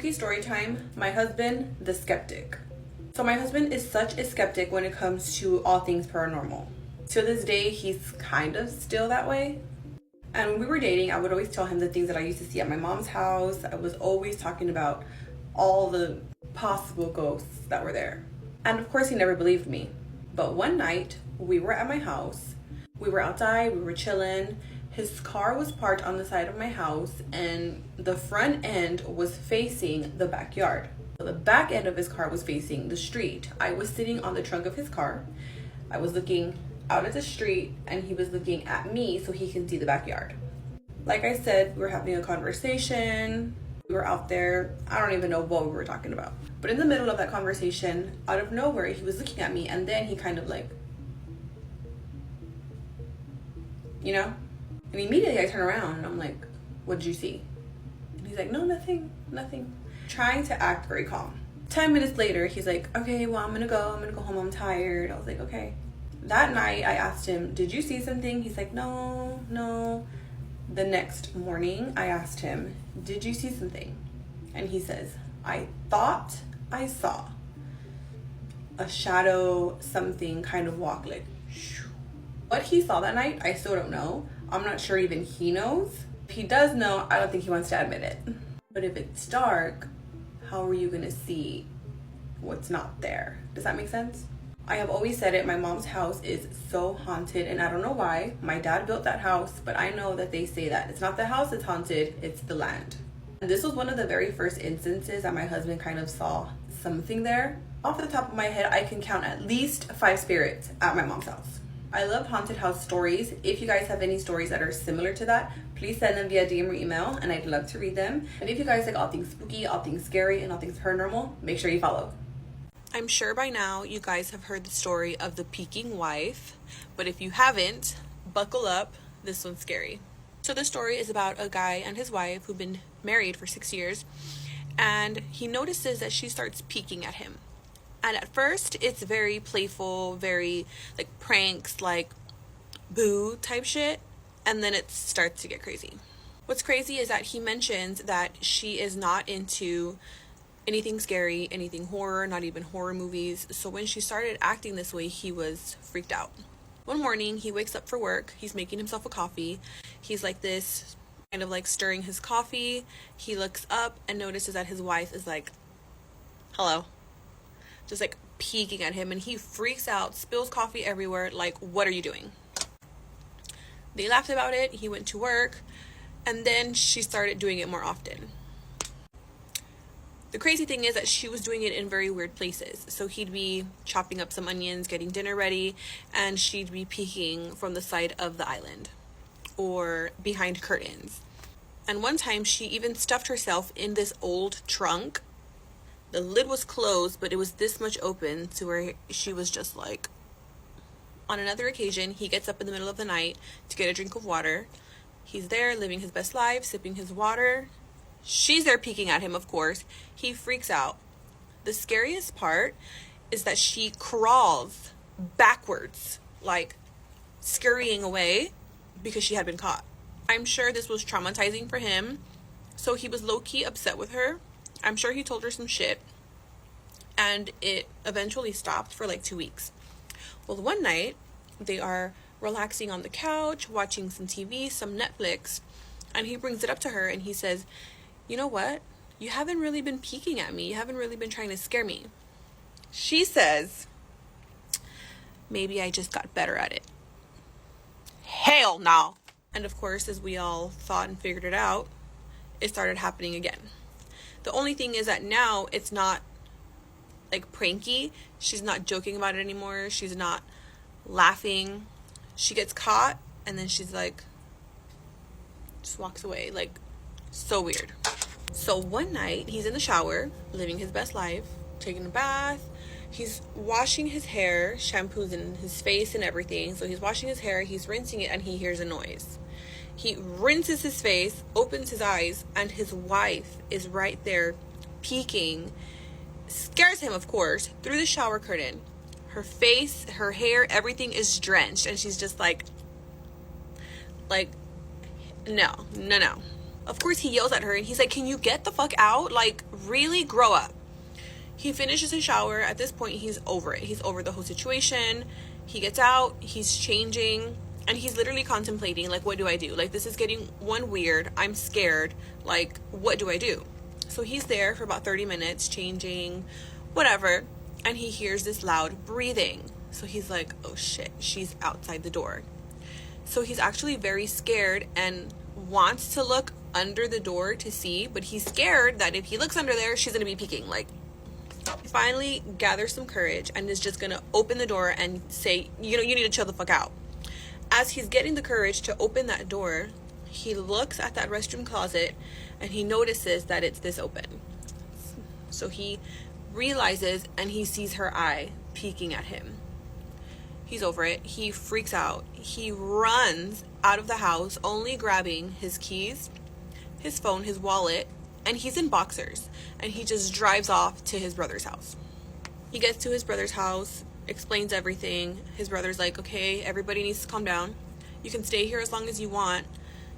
Spooky story time. My husband, the skeptic. So my husband is such a skeptic when it comes to all things paranormal. To this day, he's kind of still that way. And when we were dating, I would always tell him the things that I used to see at my mom's house. I was always talking about all the possible ghosts that were there. And of course, he never believed me. But one night, we were at my house. We were outside, we were chilling. His car was parked on the side of my house, and the front end was facing the backyard. So the back end of his car was facing the street. I was sitting on the trunk of his car. I was looking out at the street, and he was looking at me so he can see the backyard. Like I said, we were having a conversation. We were out there. I don't even know what we were talking about. But in the middle of that conversation, out of nowhere, he was looking at me, and then he kind of like, you know? And immediately I turn around and I'm like, what did you see? And he's like, no, nothing. Trying to act very calm. 10 minutes later, he's like, okay, well, I'm gonna go home, I'm tired. I was like, okay. That night I asked him, did you see something? He's like, no. The next morning I asked him, did you see something? And he says, I thought I saw a shadow, something kind of walk like shoo. What he saw that night, I still don't know. I'm not sure even he knows. If he does know, I don't think he wants to admit it. But if it's dark, how are you gonna see what's not there? Does that make sense? I have always said it, my mom's house is so haunted, and I don't know why. My dad built that house, but I know that they say that it's not the house that's haunted, it's the land. And this was one of the very first instances that my husband kind of saw something there. Off the top of my head, I can count at least 5 spirits at my mom's house. I love haunted house stories. If you guys have any stories that are similar to that, please send them via DM or email, and I'd love to read them. And if you guys like all things spooky, all things scary, and all things paranormal, make sure you follow. I'm sure by now you guys have heard the story of the peeking wife, but if you haven't, buckle up, this one's scary. So the story is about a guy and his wife who've been married for 6 years, and he notices that she starts peeking at him. And at first, it's very playful, very like pranks, like boo type shit, and then it starts to get crazy. What's crazy is that he mentions that she is not into anything scary, anything horror, not even horror movies. So when she started acting this way, he was freaked out. One morning, he wakes up for work. He's making himself a coffee. He's like this, kind of like stirring his coffee. He looks up and notices that his wife is like, hello. Just like peeking at him, and he freaks out, spills coffee everywhere. Like, what are you doing? They laughed about it. He went to work, and then she started doing it more often. The crazy thing is that she was doing it in very weird places. So he'd be chopping up some onions, getting dinner ready, and she'd be peeking from the side of the island or behind curtains. And one time she even stuffed herself in this old trunk. The lid was closed, but it was this much open to where she was just like. On another occasion, he gets up in the middle of the night to get a drink of water. He's there living his best life, sipping his water. She's there peeking at him, of course. He freaks out. The scariest part is that she crawls backwards, like scurrying away because she had been caught. I'm sure this was traumatizing for him, so he was low-key upset with her. I'm sure he told her some shit, and it eventually stopped for like 2 weeks. Well, one night, they are relaxing on the couch, watching some TV, some Netflix, and he brings it up to her and he says, you know what? You haven't really been peeking at me. You haven't really been trying to scare me. She says, maybe I just got better at it. Hell no. And of course, as we all thought and figured it out, it started happening again. The only thing is that now it's not like pranky. She's not joking about it anymore. She's not laughing. She gets caught and then she's like, just walks away. Like, so weird. So one night he's in the shower, living his best life, taking a bath. He's washing his hair, shampoo's in his face and everything. So he's washing his hair, he's rinsing it, and he hears a noise. He rinses his face, opens his eyes, and his wife is right there peeking. Scares him, of course, through the shower curtain. Her face, her hair, everything is drenched, and she's just like, no. Of course, he yells at her and he's like, can you get the fuck out? Like, really? Grow up. He finishes his shower. At this point, he's over it. He's over the whole situation. He gets out, he's changing, and he's literally contemplating, like, what do I do? Like, this is getting weird. I'm scared. Like, what do I do? So he's there for about 30 minutes, changing, whatever, and he hears this loud breathing. So he's like, oh shit, she's outside the door. So he's actually very scared and wants to look under the door to see, but he's scared that if he looks under there, she's gonna be peeking. Like, he finally gathers some courage and is just gonna open the door and say, you need to chill the fuck out. As he's getting the courage to open that door, he looks at that restroom closet and he notices that it's this open. So he realizes and he sees her eye peeking at him. He's over it. He freaks out. He runs out of the house, only grabbing his keys, his phone, his wallet, and he's in boxers. And he just drives off to his brother's house. He gets to his brother's house, explains everything. His brother's like, okay, everybody needs to calm down. You can stay here as long as you want.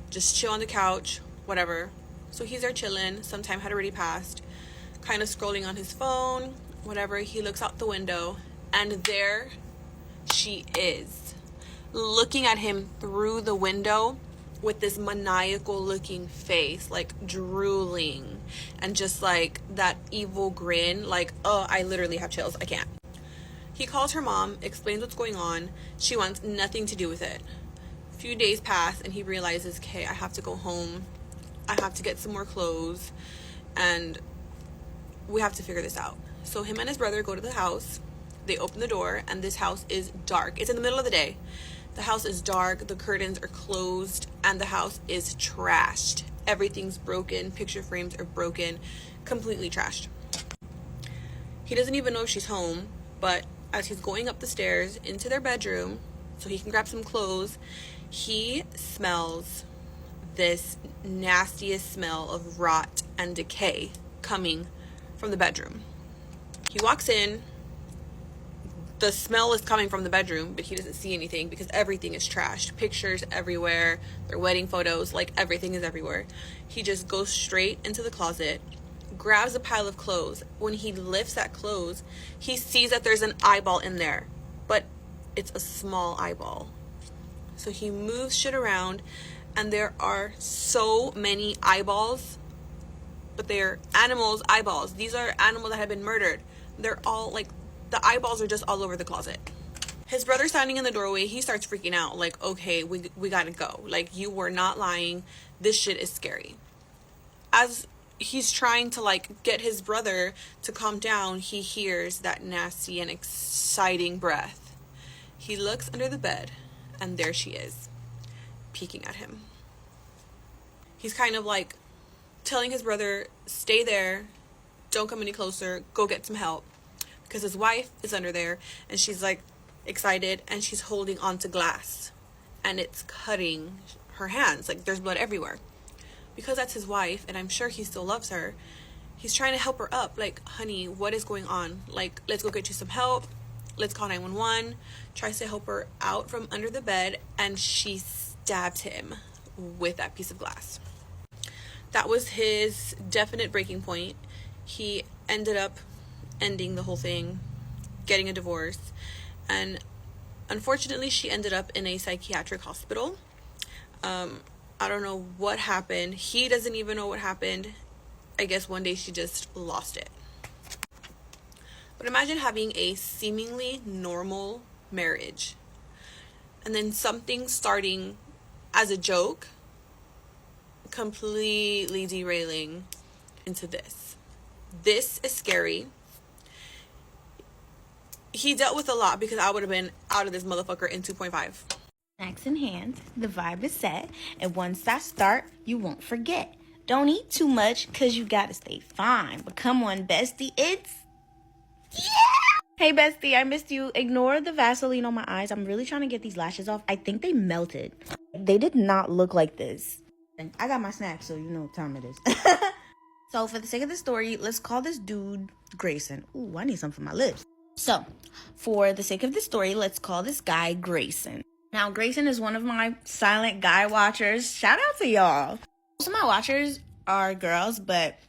Just chill on the couch, whatever. So he's there chilling. Some time had already passed. Kind of scrolling on his phone, whatever. He looks out the window, and there she is, looking at him through the window with this maniacal looking face, like drooling, and just like that evil grin, like, oh, I literally have chills, I can't. He calls her mom, explains what's going on. She wants nothing to do with it. A few days pass and he realizes, okay, I have to go home, I have to get some more clothes, and we have to figure this out. So him and his brother go to the house. They open the door and this house is dark. It's in the middle of the day. The house is dark, the curtains are closed, and the house is trashed. Everything's broken, picture frames are broken, completely trashed. He doesn't even know if she's home, but as he's going up the stairs into their bedroom so he can grab some clothes, he smells this nastiest smell of rot and decay coming from the bedroom. He walks in. The smell is coming from the bedroom, but he doesn't see anything because everything is trashed. Pictures everywhere, their wedding photos, like everything is everywhere. He just goes straight into the closet, grabs a pile of clothes. When he lifts that clothes, he sees that there's an eyeball in there, but it's a small eyeball. So he moves shit around, and there are so many eyeballs, but they're animals' eyeballs. These are animals that have been murdered. They're all like, the eyeballs are just all over the closet. His brother standing in the doorway, he starts freaking out. Like, okay, we gotta go. Like, you were not lying. This shit is scary. As he's trying to, like, get his brother to calm down, he hears that nasty and exciting breath. He looks under the bed, and there she is, peeking at him. He's kind of, like, telling his brother, stay there. Don't come any closer. Go get some help. Because his wife is under there and she's like excited and she's holding onto glass and it's cutting her hands. Like, there's blood everywhere. Because that's his wife and I'm sure he still loves her, he's trying to help her up. Like, honey, what is going on? Like, let's go get you some help. Let's call 911. Tries to help her out from under the bed and she stabs him with that piece of glass. That was his definite breaking point. He ended up ending the whole thing, getting a divorce, and unfortunately she ended up in a psychiatric hospital. I don't know what happened. He doesn't even know what happened. I guess one day she just lost it. But imagine having a seemingly normal marriage and then something starting as a joke completely derailing into this. This is scary. He dealt with a lot because I would have been out of this motherfucker in 2.5. Snacks in hand, the vibe is set, and once I start, you won't forget. Don't eat too much, cause you gotta stay fine. But come on, bestie, it's... Yeah! Hey, bestie, I missed you. Ignore the Vaseline on my eyes. I'm really trying to get these lashes off. I think they melted. They did not look like this. I got my snacks, so you know what time it is. So, for the sake of the story, let's call this dude Grayson. Ooh, I need some for my lips. So, for the sake of the story, let's call this guy Grayson. Now, Grayson is one of my silent guy watchers. Shout out to y'all. Most of my watchers are girls, but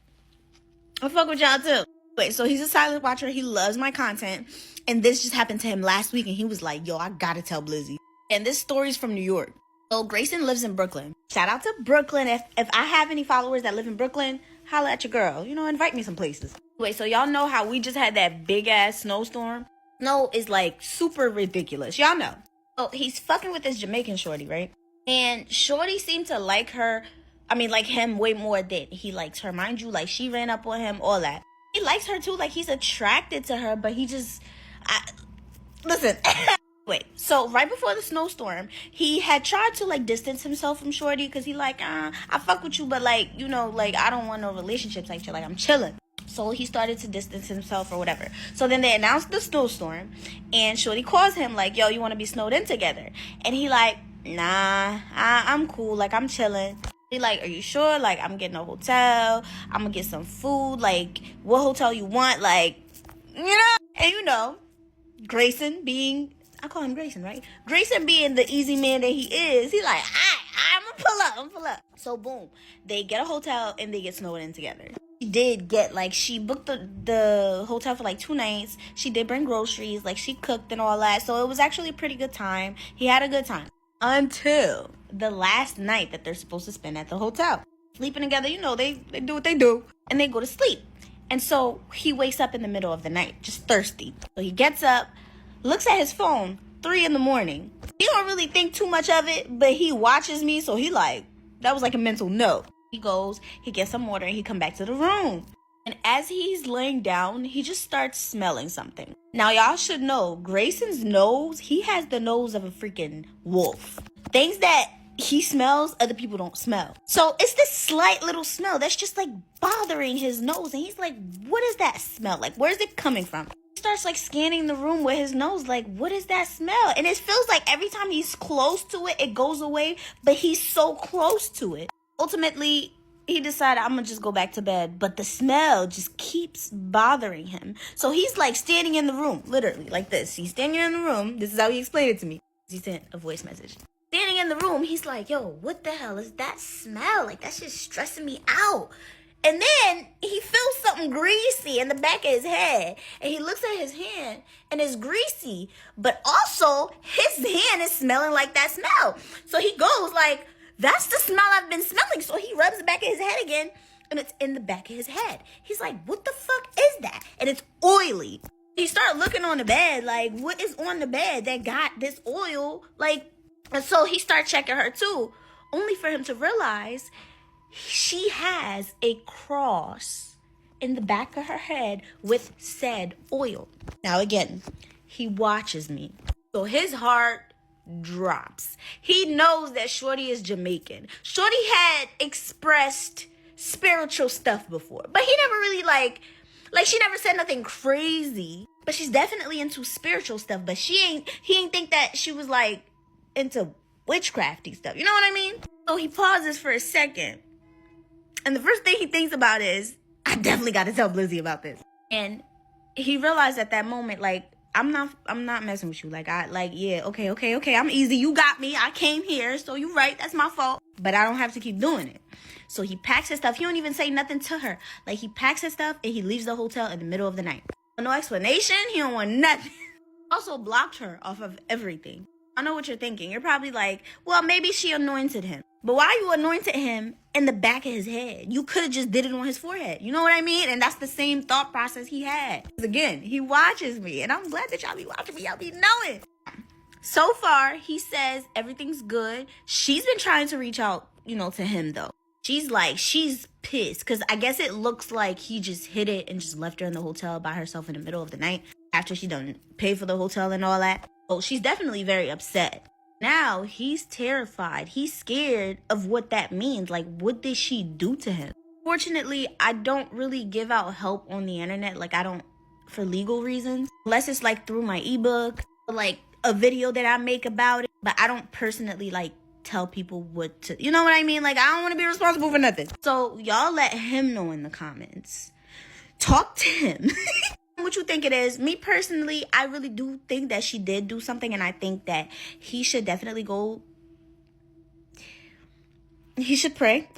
I fuck with y'all too. Wait, so he's a silent watcher. He loves my content. And this just happened to him last week, and he was like, yo, I gotta tell Blizzy. And this story's from New York. So Grayson lives in Brooklyn. Shout out to Brooklyn. If I have any followers that live in Brooklyn, holla at your girl. You know, invite me some places. Wait, so y'all know how we just had that big ass snowstorm? Snow is like super ridiculous. Y'all know. So he's fucking with this Jamaican shorty, right? And shorty seemed to like her. I mean, like him way more than he likes her. Mind you, like she ran up on him, all that. He likes her too. Like he's attracted to her, but he just... Listen. Wait, so right before the snowstorm, he had tried to like distance himself from shorty because he like, I fuck with you, but like, you know, like I don't want no relationships like you. Like I'm chilling. So he started to distance himself or whatever. So then they announced the snowstorm, and shorty calls him like, yo, you want to be snowed in together? And he like, nah, I'm cool. Like I'm chilling. He like, are you sure? Like I'm getting a hotel. I'm gonna get some food. Like what hotel you want? Like, you know? And you know, Grayson being... I call him Grayson, right? Grayson being the easy man that he is, he like, I'm gonna pull up. So boom, they get a hotel and they get snowed in together. She did get, like, she booked the hotel for like 2 nights. She did bring groceries, like she cooked and all that. So it was actually a pretty good time. He had a good time. Until the last night that they're supposed to spend at the hotel. Sleeping together, you know, they do what they do. And they go to sleep. And so he wakes up in the middle of the night, just thirsty. So he gets up, looks at his phone, 3 a.m. He don't really think too much of it, but he watches me, so he like, that was like a mental note. He goes, he gets some water, and he come back to the room. And as he's laying down, he just starts smelling something. Now, y'all should know, Grayson's nose, he has the nose of a freaking wolf. Things that he smells, other people don't smell. So it's this slight little smell that's just like bothering his nose. And he's like, what is that smell? Like, where's it coming from? Starts like scanning the room with his nose, like, what is that smell? And it feels like every time he's close to it, it goes away, but he's so close to it. Ultimately, he decided, I'm gonna just go back to bed, but the smell just keeps bothering him. So he's like standing in the room, literally like this. He's standing in the room. This is how he explained it to me. He sent a voice message. Standing in the room, he's like, yo, what the hell is that smell? Like, that's just stressing me out. And then he feels something greasy in the back of his head. And he looks at his hand and it's greasy. But also, his hand is smelling like that smell. So he goes like, that's the smell I've been smelling. So he rubs the back of his head again. And it's in the back of his head. He's like, what the fuck is that? And it's oily. He started looking on the bed like, what is on the bed that got this oil? Like, and so he started checking her too. Only for him to realize she has a cross in the back of her head with said oil. Now again, he watches me. So his heart drops. He knows that shorty is Jamaican. Shorty had expressed spiritual stuff before, but he never really like she never said nothing crazy. But she's definitely into spiritual stuff, but he ain't think that she was like into witchcrafty stuff. You know what I mean? So he pauses for a second. And the first thing he thinks about is, I definitely got to tell Blizzy about this. And he realized at that moment, like, I'm not messing with you. Like, yeah, okay. I'm easy. You got me. I came here. So you're right. That's my fault. But I don't have to keep doing it. So he packs his stuff. He don't even say nothing to her. Like, he packs his stuff and he leaves the hotel in the middle of the night. No explanation. He don't want nothing. Also blocked her off of everything. I know what you're thinking. You're probably like, well, maybe she anointed him. But why you anointed him in the back of his head? You could have just did it on his forehead. You know what I mean? And that's the same thought process he had. Again, he watches me. And I'm glad that y'all be watching me. Y'all be knowing. So far, he says everything's good. She's been trying to reach out, to him, though. She's pissed. Because I guess it looks like he just hid it and just left her in the hotel by herself in the middle of the night. After she done paid for the hotel and all that. Oh, she's definitely very upset. Now, he's terrified. He's scared of what that means. Like, what did she do to him? Fortunately, I don't really give out help on the internet. Like, I don't, for legal reasons. Unless it's, like, through my ebook. Or, like, a video that I make about it. But I don't personally, like, tell people what to... You know what I mean? Like, I don't want to be responsible for nothing. So, y'all let him know in the comments. Talk to him. What you think it is. Me personally, I really do think that she did do something, and I think that he should definitely go he should pray.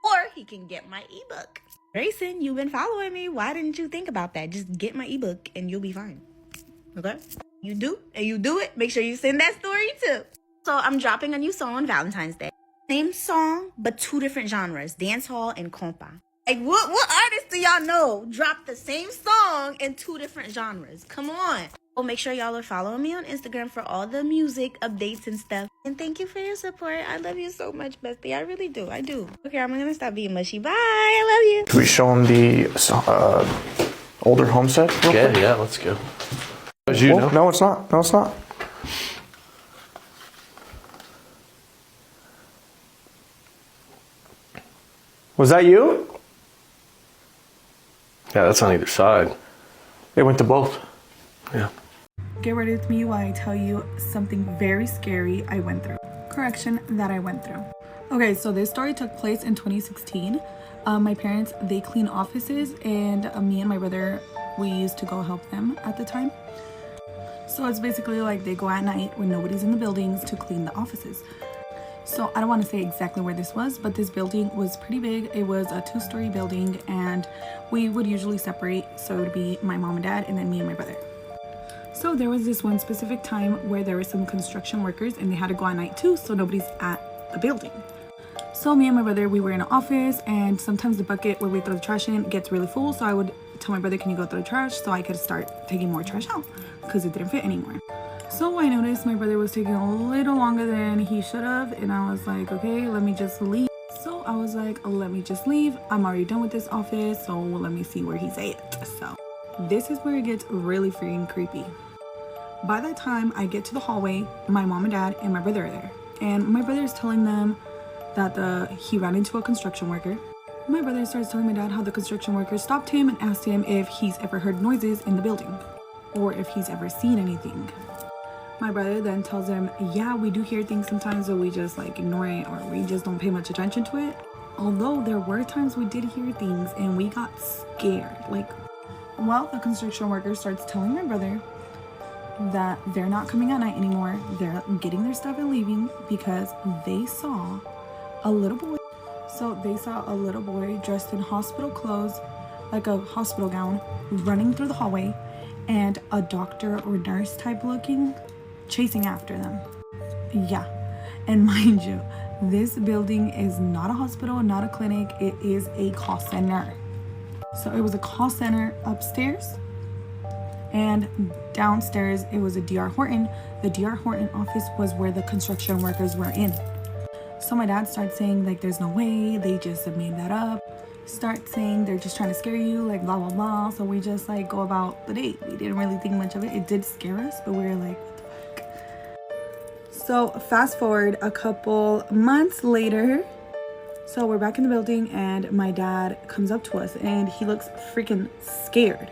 Or he can get my ebook. Grayson, you've been following me. Why didn't you think about that? Just get my ebook and you'll be fine. Okay? You do, and you do it. Make sure you send that story too. So I'm dropping a new song on Valentine's Day. Same song, but 2 different genres, dancehall and compa. Like, what artists do y'all know drop the same song in 2 different genres? Come on. Well, make sure y'all are following me on Instagram for all the music updates and stuff. And thank you for your support. I love you so much, bestie. I really do. I do. Okay, I'm going to stop being mushy. Bye. I love you. Can we show them the older homestead? Yeah, let's go. As you know. No, it's not. No, it's not. Was that you? Yeah, that's on either side. They went to both. Yeah. Get ready with me while I tell you something very scary I went through. Correction, that I went through. Okay, so this story took place in 2016. My parents, they clean offices, and me and my brother, we used to go help them at the time. So it's basically like they go at night when nobody's in the buildings to clean the offices. So I don't want to say exactly where this was, but this building was pretty big. It was a 2-story building, and we would usually separate. So it would be my mom and dad, and then me and my brother. So there was this one specific time where there were some construction workers, and they had to go at night too, so nobody's at the building. So me and my brother, we were in an office, and sometimes the bucket where we throw the trash in gets really full. So I would tell my brother, can you go throw the trash, so I could start taking more trash out because it didn't fit anymore. So I noticed my brother was taking a little longer than he should have, and I was like, okay, let me just leave. So I was like, let me just leave. I'm already done with this office, so let me see where he's at. So this is where it gets really freaking creepy. By that time I get to the hallway, my mom and dad and my brother are there, and my brother is telling them that he ran into a construction worker. My brother starts telling my dad how the construction worker stopped him and asked him if he's ever heard noises in the building or if he's ever seen anything. My brother then tells him, yeah, we do hear things sometimes, but we just like ignore it, or we just don't pay much attention to it. Although there were times we did hear things and we got scared. Well, the construction worker starts telling my brother that they're not coming at night anymore. They're getting their stuff and leaving because they saw a little boy. So they saw a little boy dressed in hospital clothes, like a hospital gown, running through the hallway, and a doctor or nurse type looking chasing after them. Yeah, and mind you, this building is not a hospital, not a clinic. It is a call center. So it was a call center upstairs, and downstairs it was a DR Horton. The DR Horton office was where the construction workers were in. So my dad starts saying like, there's no way, they just made that up. Start saying they're just trying to scare you, like blah blah blah. So we just like go about the date. We didn't really think much of it. It did scare us, but we were like, what the fuck? So fast forward a couple months later, so we're back in the building, and my dad comes up to us and he looks freaking scared,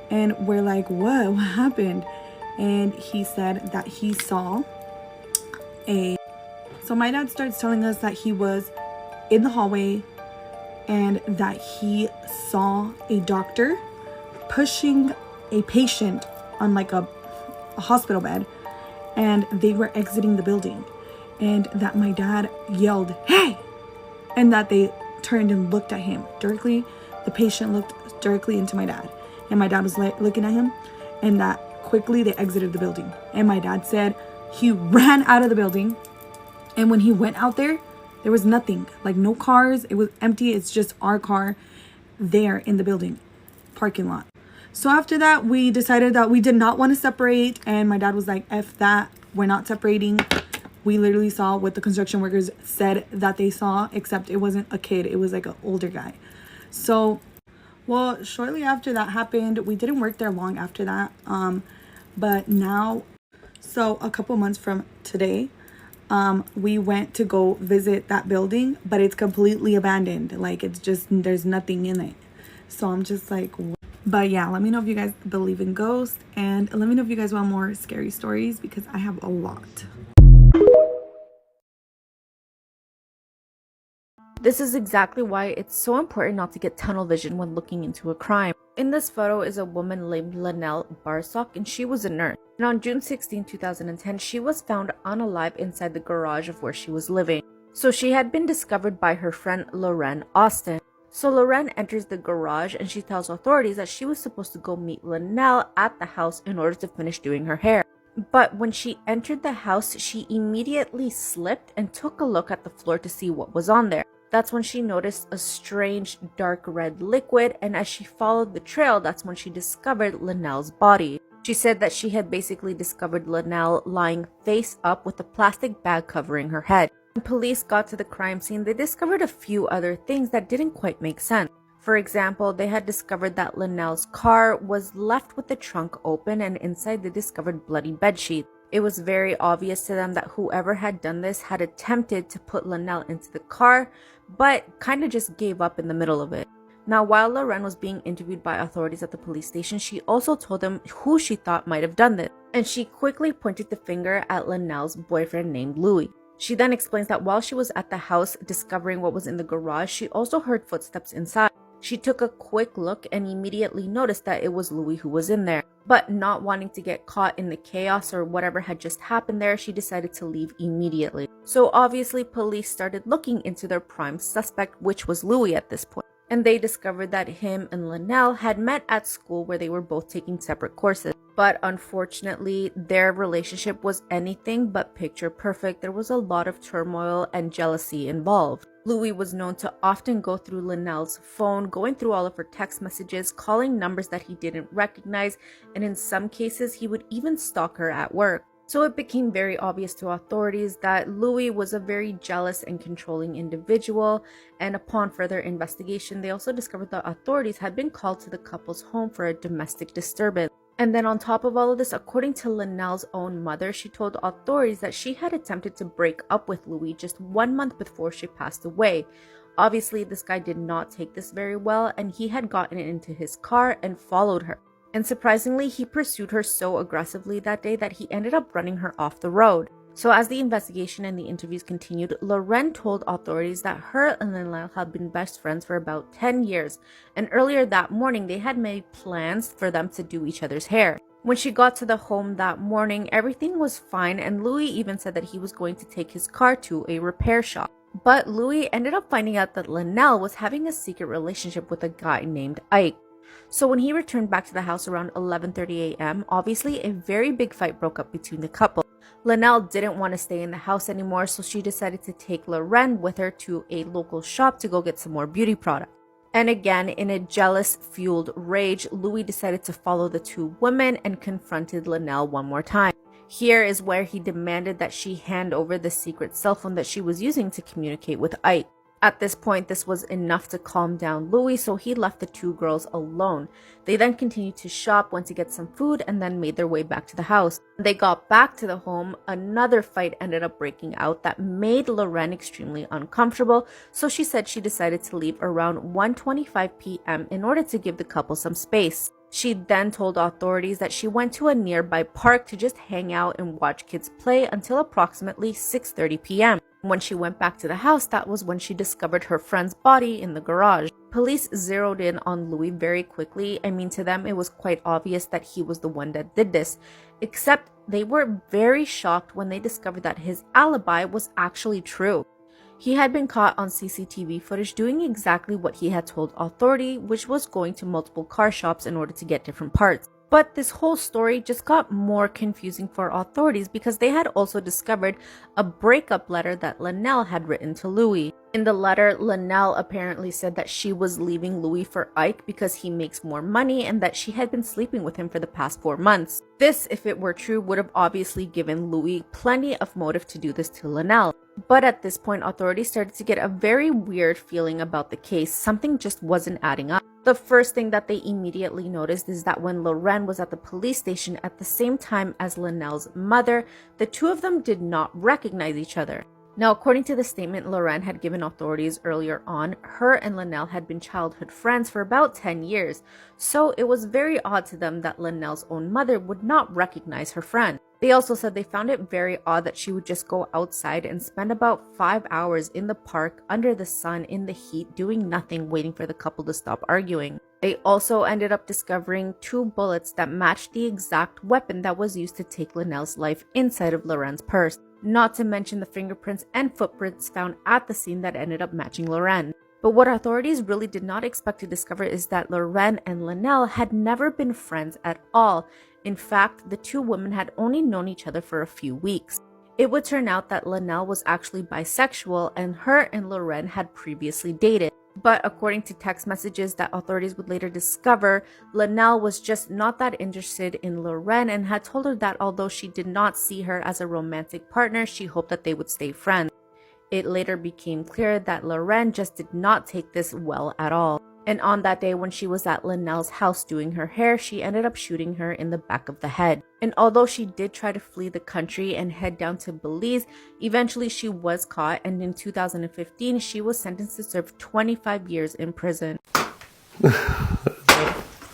and we're like, what happened? And he said that he saw so my dad starts telling us that he was in the hallway and that he saw a doctor pushing a patient on like a hospital bed, and they were exiting the building, and that my dad yelled, hey, and that they turned and looked at him directly. The patient looked directly into my dad, and my dad was like looking at him, and that quickly they exited the building. And my dad said he ran out of the building, and when he went out there was nothing, like no cars. It was empty. It's just our car there in the building parking lot. So after that, we decided that we did not want to separate, and my dad was like, F that, we're not separating. We literally saw what the construction workers said that they saw, except it wasn't a kid, it was like an older guy. So, well, shortly after that happened, we didn't work there long after that, but now, so a couple months from today, we went to go visit that building, but it's completely abandoned. Like, it's just, there's nothing in it. So I'm just like, what? But yeah, let me know if you guys believe in ghosts, and let me know if you guys want more scary stories, because I have a lot. This is exactly why it's so important not to get tunnel vision when looking into a crime. In this photo is a woman named Linnell Barsock, and she was a nurse. And on June 16, 2010, she was found unalive inside the garage of where she was living. So she had been discovered by her friend Lorraine Austin. So Lorraine enters the garage and she tells authorities that she was supposed to go meet Linnell at the house in order to finish doing her hair. But when she entered the house, she immediately slipped and took a look at the floor to see what was on there. That's when she noticed a strange dark red liquid, and as she followed the trail, that's when she discovered Linnell's body. She said that she had basically discovered Linnell lying face up with a plastic bag covering her head. When police got to the crime scene, they discovered a few other things that didn't quite make sense. For example, they had discovered that Linnell's car was left with the trunk open, and inside they discovered bloody bedsheets. It was very obvious to them that whoever had done this had attempted to put Linnell into the car, but kind of just gave up in the middle of it. Now, while Lorraine was being interviewed by authorities at the police station, she also told them who she thought might have done this, and she quickly pointed the finger at Linnell's boyfriend named Louis. She then explains that while she was at the house discovering what was in the garage, she also heard footsteps inside. She took a quick look and immediately noticed that it was Louis who was in there. But not wanting to get caught in the chaos or whatever had just happened there, she decided to leave immediately. So obviously police started looking into their prime suspect, which was Louis at this point. And they discovered that him and Linnell had met at school where they were both taking separate courses. But unfortunately, their relationship was anything but picture perfect. There was a lot of turmoil and jealousy involved. Louis was known to often go through Linnell's phone, going through all of her text messages, calling numbers that he didn't recognize, and in some cases, he would even stalk her at work. So it became very obvious to authorities that Louis was a very jealous and controlling individual, and upon further investigation, they also discovered that authorities had been called to the couple's home for a domestic disturbance. And then on top of all of this, according to Linnell's own mother, she told authorities that she had attempted to break up with Louis just 1 month before she passed away. Obviously, this guy did not take this very well, and he had gotten into his car and followed her. And surprisingly, he pursued her so aggressively that day that he ended up running her off the road. So as the investigation and the interviews continued, Lorraine told authorities that her and Linnell had been best friends for about 10 years, and earlier that morning they had made plans for them to do each other's hair. When she got to the home that morning, everything was fine, and Louis even said that he was going to take his car to a repair shop. But Louis ended up finding out that Linnell was having a secret relationship with a guy named Ike. So when he returned back to the house around 11:30 a.m., obviously a very big fight broke up between the couple. Linnell didn't want to stay in the house anymore, so she decided to take Lorraine with her to a local shop to go get some more beauty products. And again, in a jealous-fueled rage, Louis decided to follow the two women and confronted Linnell one more time. Here is where he demanded that she hand over the secret cell phone that she was using to communicate with Ike. At this point, this was enough to calm down Louis, so he left the two girls alone. They then continued to shop, went to get some food, and then made their way back to the house. When they got back to the home, another fight ended up breaking out that made Lorraine extremely uncomfortable, so she said she decided to leave around 1:25 p.m. in order to give the couple some space. She then told authorities that she went to a nearby park to just hang out and watch kids play until approximately 6:30 p.m. When she went back to the house, that was when she discovered her friend's body in the garage. Police zeroed in on Louis very quickly. I mean, to them, it was quite obvious that he was the one that did this, except they were very shocked when they discovered that his alibi was actually true. He had been caught on CCTV footage doing exactly what he had told authority, which was going to multiple car shops in order to get different parts. But this whole story just got more confusing for authorities because they had also discovered a breakup letter that Linnell had written to Louis. In the letter, Linnell apparently said that she was leaving Louis for Ike because he makes more money and that she had been sleeping with him for the past 4 months. This, if it were true, would have obviously given Louis plenty of motive to do this to Linnell. But at this point, authorities started to get a very weird feeling about the case. Something just wasn't adding up. The first thing that they immediately noticed is that when Lorraine was at the police station at the same time as Linnell's mother, the two of them did not recognize each other. Now, according to the statement Lorraine had given authorities earlier on, her and Linnell had been childhood friends for about 10 years, so it was very odd to them that Linnell's own mother would not recognize her friend. They also said they found it very odd that she would just go outside and spend about 5 hours in the park under the sun in the heat doing nothing, waiting for the couple to stop arguing. They also ended up discovering 2 bullets that matched the exact weapon that was used to take Linnell's life inside of Lorraine's purse. not to mention the fingerprints and footprints found at the scene that ended up matching Loren. But what authorities really did not expect to discover is that Loren and Linnell had never been friends at all. In fact, the two women had only known each other for a few weeks. It would turn out that Linnell was actually bisexual and her and Loren had previously dated. But according to text messages that authorities would later discover, Linnell was just not that interested in Loren and had told her that although she did not see her as a romantic partner, she hoped that they would stay friends. It later became clear that Loren just did not take this well at all. And on that day when she was at Linnell's house doing her hair, she ended up shooting her in the back of the head. And although she did try to flee the country and head down to Belize, eventually she was caught, and in 2015 she was sentenced to serve 25 years in prison.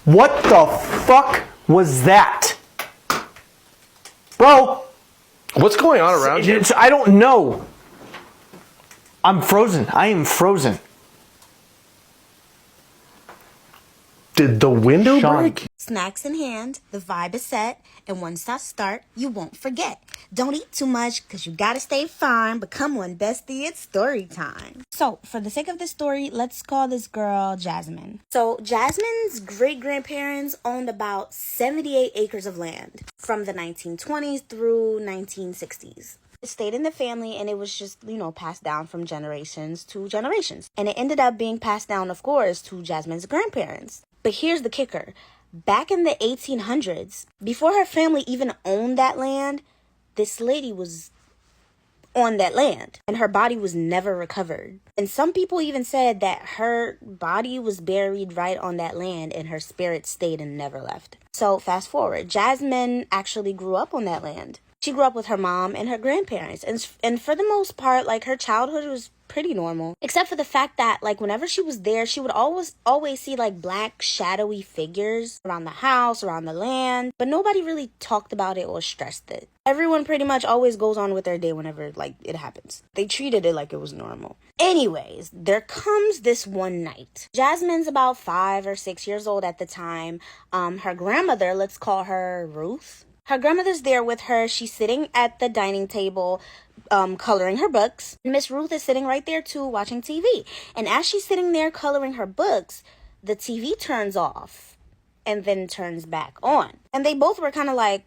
What the fuck was that? Bro! What's going on around you? I don't know. I'm frozen. I am frozen. Did the window Sean. break? Snacks in hand, the vibe is set, and once I start, you won't forget. Don't eat too much, because you gotta stay fine. Become one bestie, it's story time. So, for the sake of this story, let's call this girl Jasmine. So, Jasmine's great-grandparents owned about 78 acres of land from the 1920s through 1960s. It stayed in the family, and it was just, passed down from generations to generations. And it ended up being passed down, of course, to Jasmine's grandparents. But here's the kicker. Back in the 1800s, before her family even owned that land, this lady was on that land, and her body was never recovered. And some people even said that her body was buried right on that land, and her spirit stayed and never left. So fast forward, Jasmine actually grew up on that land. She grew up with her mom and her grandparents, and for the most part, her childhood was pretty normal, except for the fact that whenever she was there, she would always see black shadowy figures around the house, around the land, but nobody really talked about it or stressed it. Everyone pretty much always goes on with their day whenever it happens. They treated it like it was normal. Anyways, there comes this one night. Jasmine's about 5 or 6 years old at the time. Her grandmother, let's call her Ruth. Her grandmother's there with her. She's sitting at the dining table, coloring her books. Miss Ruth is sitting right there too, watching TV. And as she's sitting there coloring her books, the TV turns off and then turns back on. And they both were kind of like,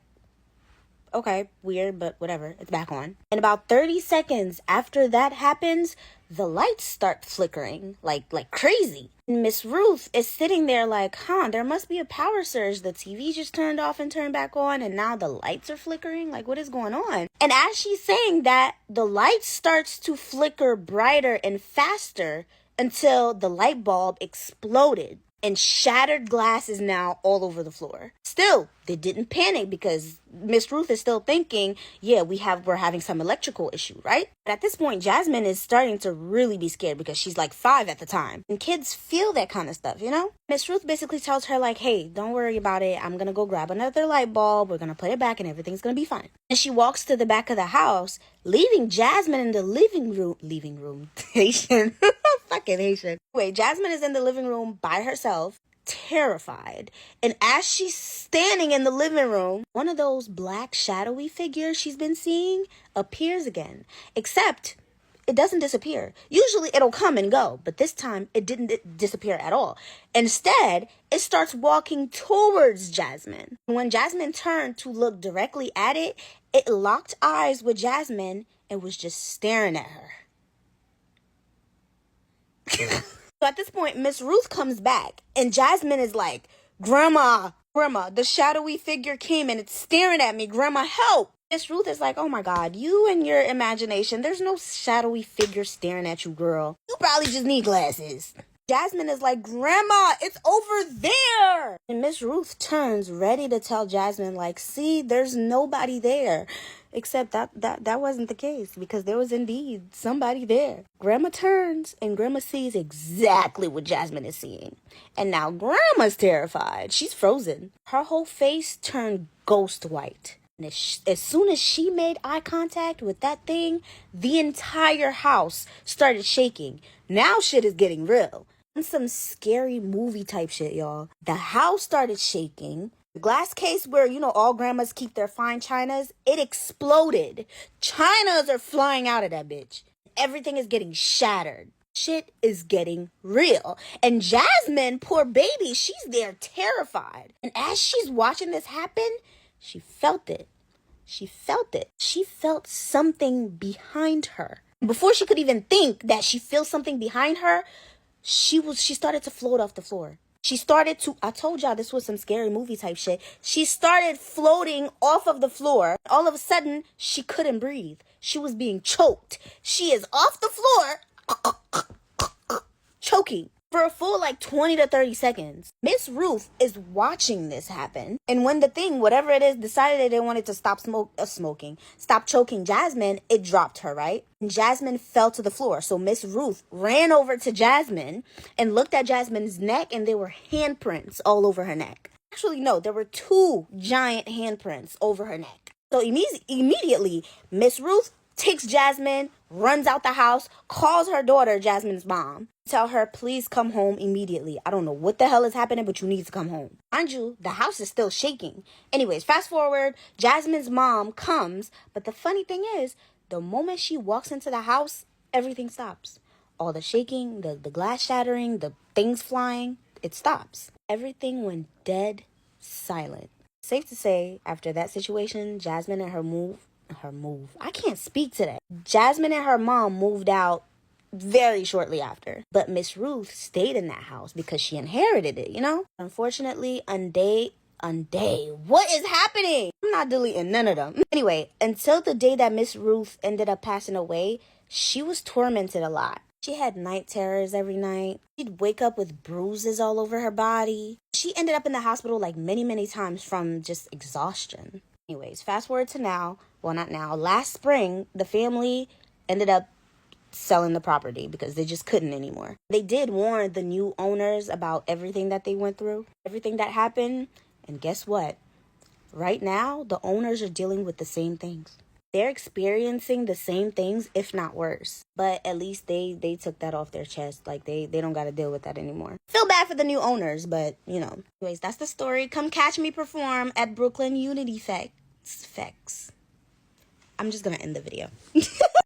okay, weird, but whatever, it's back on. And about 30 seconds after that happens, the lights start flickering like crazy. And Miss Ruth is sitting there there must be a power surge. The TV just turned off and turned back on, and now the lights are flickering. What is going on? And as she's saying that, the light starts to flicker brighter and faster until the light bulb exploded. And shattered glass is now all over the floor. Still, they didn't panic because Miss Ruth is still thinking, yeah, we're having some electrical issue, right? But at this point, Jasmine is starting to really be scared because she's 5 at the time. And kids feel that kind of stuff, Miss Ruth basically tells her hey, don't worry about it. I'm going to go grab another light bulb. We're going to put it back and everything's going to be fine. And she walks to the back of the house, leaving Jasmine in the living room. Haitian. Fucking Haitian. Wait, Jasmine is in the living room by herself, terrified. And as she's standing in the living room, one of those black shadowy figures she's been seeing appears again. Except it doesn't disappear. Usually it'll come and go, but this time it didn't disappear at all. Instead, it starts walking towards Jasmine. When Jasmine turned to look directly at it, it locked eyes with Jasmine and was just staring at her. So at this point, Miss Ruth comes back, and Jasmine is like, Grandma, the shadowy figure came and it's staring at me. Grandma, help. Miss Ruth is like, oh my God, you and your imagination, there's no shadowy figure staring at you, girl. You probably just need glasses. Jasmine is like, Grandma, it's over there. And Miss Ruth turns, ready to tell Jasmine, see, there's nobody there. Except that wasn't the case, because there was indeed somebody there. Grandma turns, and Grandma sees exactly what Jasmine is seeing. And now Grandma's terrified. She's frozen. Her whole face turned ghost white. And as soon as she made eye contact with that thing, the entire house started shaking. Now shit is getting real. Some scary movie type shit, y'all. The house started shaking. The glass case where, you know, all grandmas keep their fine chinas, it exploded. Chinas are flying out of that bitch. Everything is getting shattered. Shit is getting real. And Jasmine, poor baby, she's there terrified. And as she's watching this happen, she felt it. She felt it. She felt something behind her. Before she could even think that she feels something behind her, she started to float off the floor. I told y'all this was some scary movie type shit. She started floating off of the floor. All of a sudden, she couldn't breathe. She was being choked. She is off the floor, choking for a full like 20 to 30 seconds. Miss Ruth is watching this happen. And when the thing, whatever it is, decided they wanted to stop stop choking Jasmine, it dropped her, right? And Jasmine fell to the floor. So Miss Ruth ran over to Jasmine and looked at Jasmine's neck, and there were handprints all over her neck. Actually, no, there were 2 giant handprints over her neck. So immediately, Miss Ruth takes Jasmine, runs out the house, calls her daughter, Jasmine's mom, tell her, please come home immediately. I don't know what the hell is happening, but you need to come home. Mind you, the house is still shaking. Anyways, fast forward, Jasmine's mom comes, but the funny thing is, the moment she walks into the house, everything stops. All the shaking, the glass shattering, the things flying, it stops. Everything went dead silent. Safe to say, after that situation, Jasmine and I can't speak today. Jasmine and her mom moved out very shortly after. But Miss Ruth stayed in that house because she inherited it, you know? Unfortunately, what is happening? I'm not deleting none of them. Anyway, until the day that Miss Ruth ended up passing away, she was tormented a lot. She had night terrors every night. She'd wake up with bruises all over her body. She ended up in the hospital like many times from just exhaustion. Anyways, fast forward to now. Well, not now. Last spring, the family ended up selling the property because they just couldn't anymore. They did warn the new owners about everything that they went through, everything that happened. And guess what? Right now, the owners are dealing with the same things. They're experiencing the same things, if not worse. But at least they took that off their chest. Like, they don't got to deal with that anymore. Feel bad for the new owners, but, you know. Anyways, that's the story. Come catch me perform at Brooklyn Unity Fex. I'm just going to end the video.